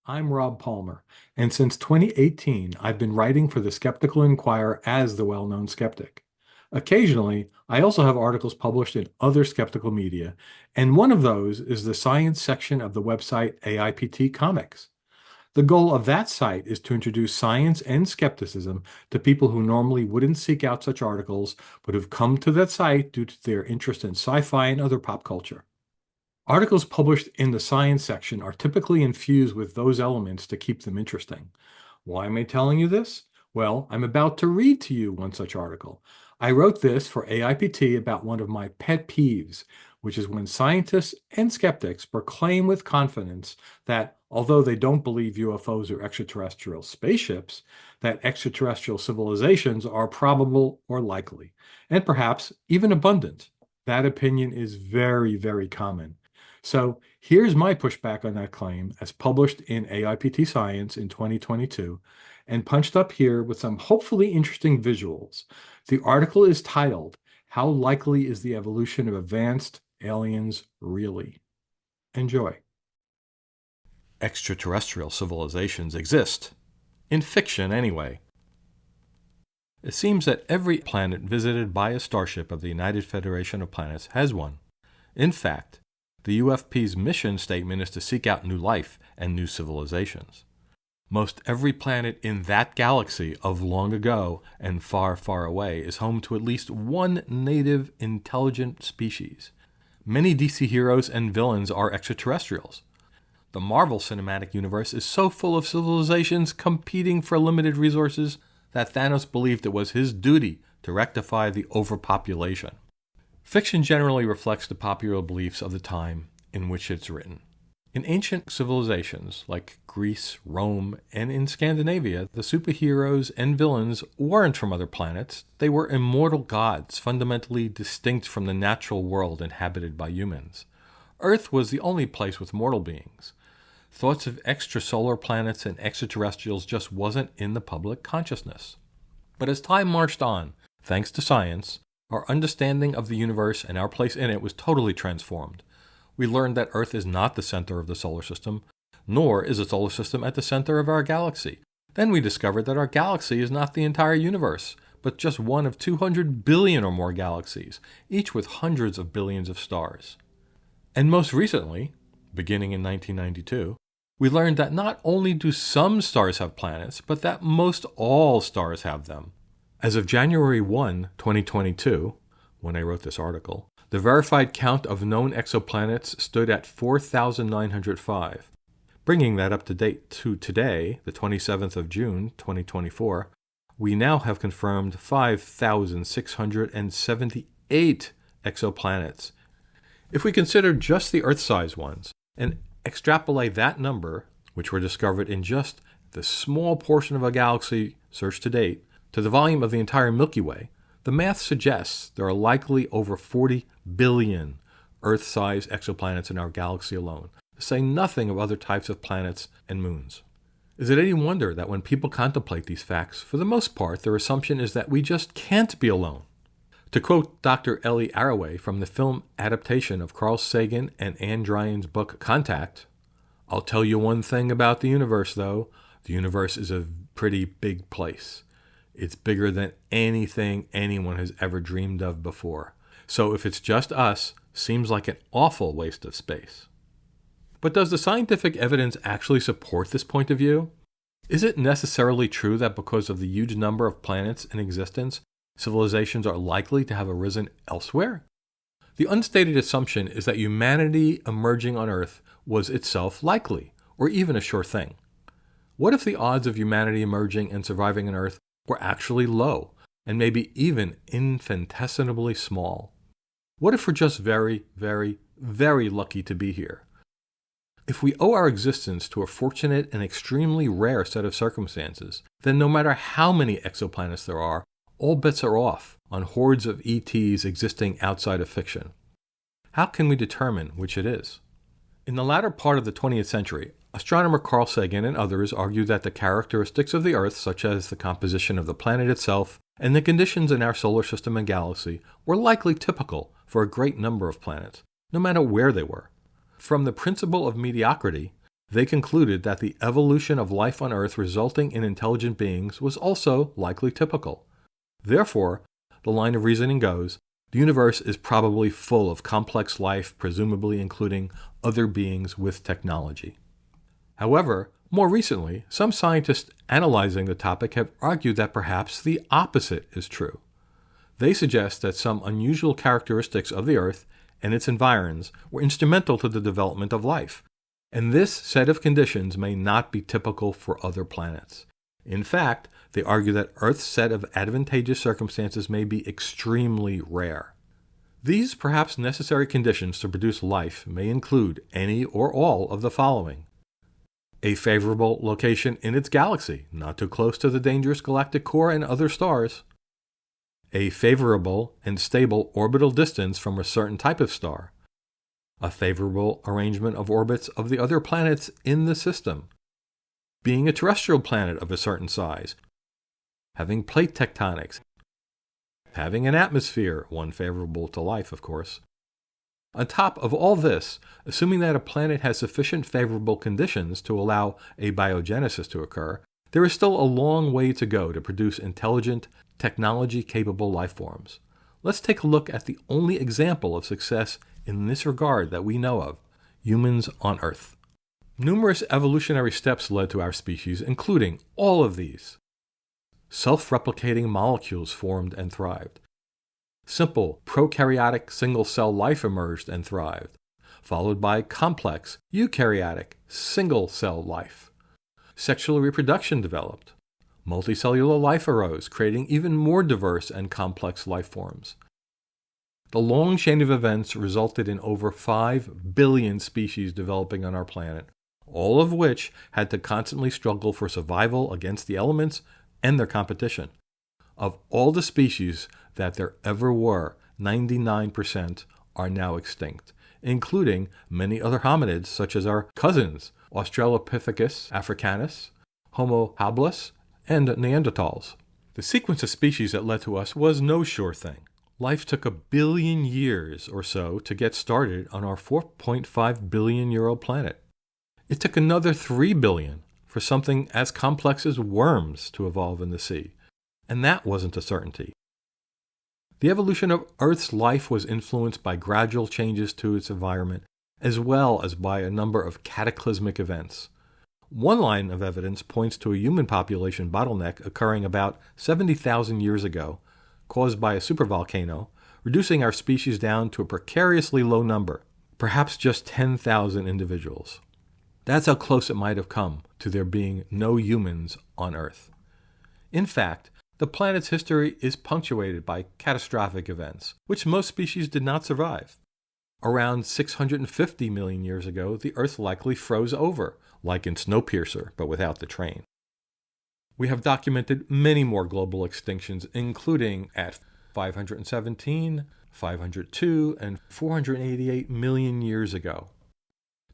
I'm Rob Palmer, and since 2018, I've been writing for the Skeptical Inquirer as the well-known skeptic. Occasionally, I also have articles published in other skeptical media, and one of those is the science section of the website AiPT Comics. The goal of that site is to introduce science and skepticism to people who normally wouldn't seek out such articles, but who've come to that site due to their interest in sci-fi and other pop culture. Articles published in the science section are typically infused with those elements to keep them interesting. Why am I telling you this? Well, I'm about to read to you one such article. I wrote this for AIPT about one of my pet peeves, which is when scientists and skeptics proclaim with confidence that although they don't believe UFOs or extraterrestrial spaceships, that extraterrestrial civilizations are probable or likely, and perhaps even abundant. That opinion is very, very common. So here's my pushback on that claim as published in AiPT Science in 2022 and punched up here with some hopefully interesting visuals. The article is titled, How Likely is the Evolution of Advanced Aliens Really? Enjoy. Extraterrestrial civilizations exist. In fiction, anyway. It seems that every planet visited by a starship of the United Federation of Planets has one. In fact, the UFP's mission statement is to seek out new life and new civilizations. Most every planet in that galaxy of long ago and far, far away is home to at least one native intelligent species. Many DC heroes and villains are extraterrestrials. The Marvel Cinematic Universe is so full of civilizations competing for limited resources that Thanos believed it was his duty to rectify the overpopulation. Fiction generally reflects the popular beliefs of the time in which it's written. In ancient civilizations like Greece, Rome, and in Scandinavia, the superheroes and villains weren't from other planets. They were immortal gods, fundamentally distinct from the natural world inhabited by humans. Earth was the only place with mortal beings. Thoughts of extrasolar planets and extraterrestrials just wasn't in the public consciousness. But as time marched on, thanks to science, our understanding of the universe and our place in it was totally transformed. We learned that Earth is not the center of the solar system, nor is the solar system at the center of our galaxy. Then we discovered that our galaxy is not the entire universe, but just one of 200 billion or more galaxies, each with hundreds of billions of stars. And most recently, beginning in 1992, we learned that not only do some stars have planets, but that most all stars have them. As of January 1, 2022, when I wrote this article, the verified count of known exoplanets stood at 4,905. Bringing that up to date to today, the 27th of June, 2024, we now have confirmed 5,678 exoplanets. If we consider just the Earth-sized ones and extrapolate that number, which were discovered in just the small portion of a galaxy searched to date, to the volume of the entire Milky Way, the math suggests there are likely over 40 billion Earth-sized exoplanets in our galaxy alone, to say nothing of other types of planets and moons. Is it any wonder that when people contemplate these facts, for the most part, their assumption is that we just can't be alone? To quote Dr. Ellie Arroway from the film adaptation of Carl Sagan and Anne Dryan's book Contact, I'll tell you one thing about the universe, though. The universe is a pretty big place. It's bigger than anything anyone has ever dreamed of before. So if it's just us, seems like an awful waste of space. But does the scientific evidence actually support this point of view? Is it necessarily true that because of the huge number of planets in existence, civilizations are likely to have arisen elsewhere? The unstated assumption is that humanity emerging on Earth was itself likely, or even a sure thing. What if the odds of humanity emerging and surviving on Earth were actually low, and maybe even infinitesimally small? What if we're just very, very, very lucky to be here? If we owe our existence to a fortunate and extremely rare set of circumstances, then no matter how many exoplanets there are, all bets are off on hordes of ETs existing outside of fiction. How can we determine which it is? In the latter part of the 20th century, astronomer Carl Sagan and others argued that the characteristics of the Earth, such as the composition of the planet itself and the conditions in our solar system and galaxy, were likely typical for a great number of planets, no matter where they were. From the principle of mediocrity, they concluded that the evolution of life on Earth resulting in intelligent beings was also likely typical. Therefore, the line of reasoning goes, the universe is probably full of complex life, presumably including other beings with technology. However, more recently, some scientists analyzing the topic have argued that perhaps the opposite is true. They suggest that some unusual characteristics of the Earth and its environs were instrumental to the development of life, and this set of conditions may not be typical for other planets. In fact, they argue that Earth's set of advantageous circumstances may be extremely rare. These perhaps necessary conditions to produce life may include any or all of the following: a favorable location in its galaxy, not too close to the dangerous galactic core and other stars; a favorable and stable orbital distance from a certain type of star; a favorable arrangement of orbits of the other planets in the system; being a terrestrial planet of a certain size; having plate tectonics; having an atmosphere, one favorable to life, of course. On top of all this, assuming that a planet has sufficient favorable conditions to allow abiogenesis to occur, there is still a long way to go to produce intelligent, technology-capable life forms. Let's take a look at the only example of success in this regard that we know of: humans on Earth. Numerous evolutionary steps led to our species, including all of these. Self-replicating molecules formed and thrived. Simple, prokaryotic single-cell life emerged and thrived, followed by complex, eukaryotic, single-cell life. Sexual reproduction developed. Multicellular life arose, creating even more diverse and complex life forms. The long chain of events resulted in over 5 billion species developing on our planet, all of which had to constantly struggle for survival against the elements and their competition. Of all the species that there ever were, 99% are now extinct, including many other hominids such as our cousins, Australopithecus africanus, Homo habilis, and Neanderthals. The sequence of species that led to us was no sure thing. Life took 1 billion years or so to get started on our 4.5 billion-year-old planet. It took another 3 billion for something as complex as worms to evolve in the sea, and that wasn't a certainty. The evolution of Earth's life was influenced by gradual changes to its environment, as well as by a number of cataclysmic events. One line of evidence points to a human population bottleneck occurring about 70,000 years ago, caused by a supervolcano, reducing our species down to a precariously low number, perhaps just 10,000 individuals. That's how close it might have come to there being no humans on Earth. In fact, the planet's history is punctuated by catastrophic events, which most species did not survive. Around 650 million years ago, the Earth likely froze over, like in Snowpiercer, but without the train. We have documented many more global extinctions, including at 517, 502, and 488 million years ago.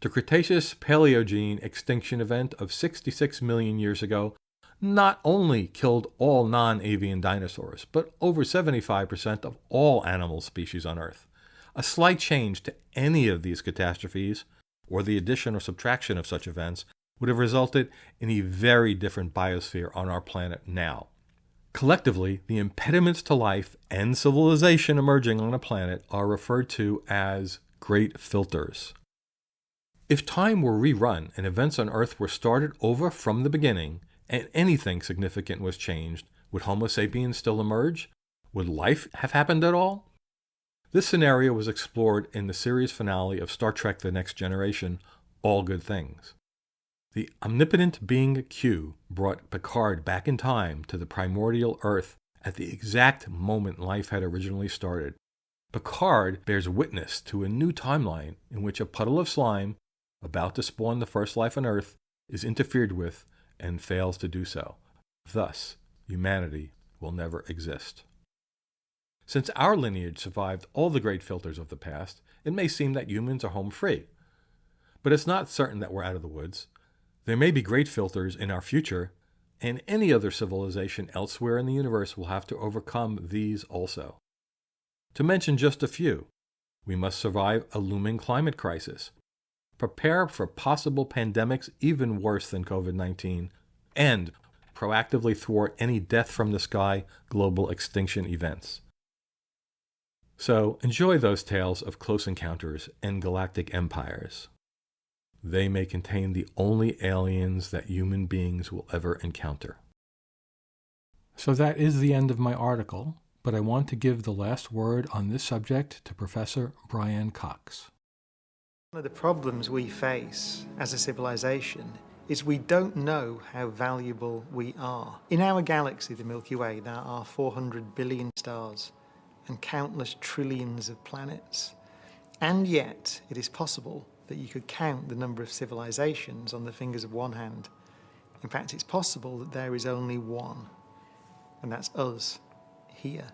The Cretaceous-Paleogene extinction event of 66 million years ago not only killed all non-avian dinosaurs, but over 75% of all animal species on Earth. A slight change to any of these catastrophes, or the addition or subtraction of such events, would have resulted in a very different biosphere on our planet now. Collectively, the impediments to life and civilization emerging on a planet are referred to as great filters. If time were rerun and events on Earth were started over from the beginning, and anything significant was changed, would Homo sapiens still emerge? Would life have happened at all? This scenario was explored in the series finale of Star Trek: The Next Generation, All Good Things. The omnipotent being Q brought Picard back in time to the primordial Earth at the exact moment life had originally started. Picard bears witness to a new timeline in which a puddle of slime, about to spawn the first life on Earth, is interfered with and fails to do so. Thus, humanity will never exist. Since our lineage survived all the great filters of the past, it may seem that humans are home free. But it's not certain that we're out of the woods. There may be great filters in our future, and any other civilization elsewhere in the universe will have to overcome these also. To mention just a few, we must survive a looming climate crisis. prepare for possible pandemics even worse than COVID-19, and proactively thwart any death from the sky global extinction events. So enjoy those tales of close encounters and galactic empires. They may contain the only aliens that human beings will ever encounter. So that is the end of my article, but I want to give the last word on this subject to Professor Brian Cox. One of the problems we face as a civilization is we don't know how valuable we are. In our galaxy, the Milky Way, there are 400 billion stars and countless trillions of planets. And yet, it is possible that you could count the number of civilizations on the fingers of one hand. In fact, it's possible that there is only one, and that's us, here.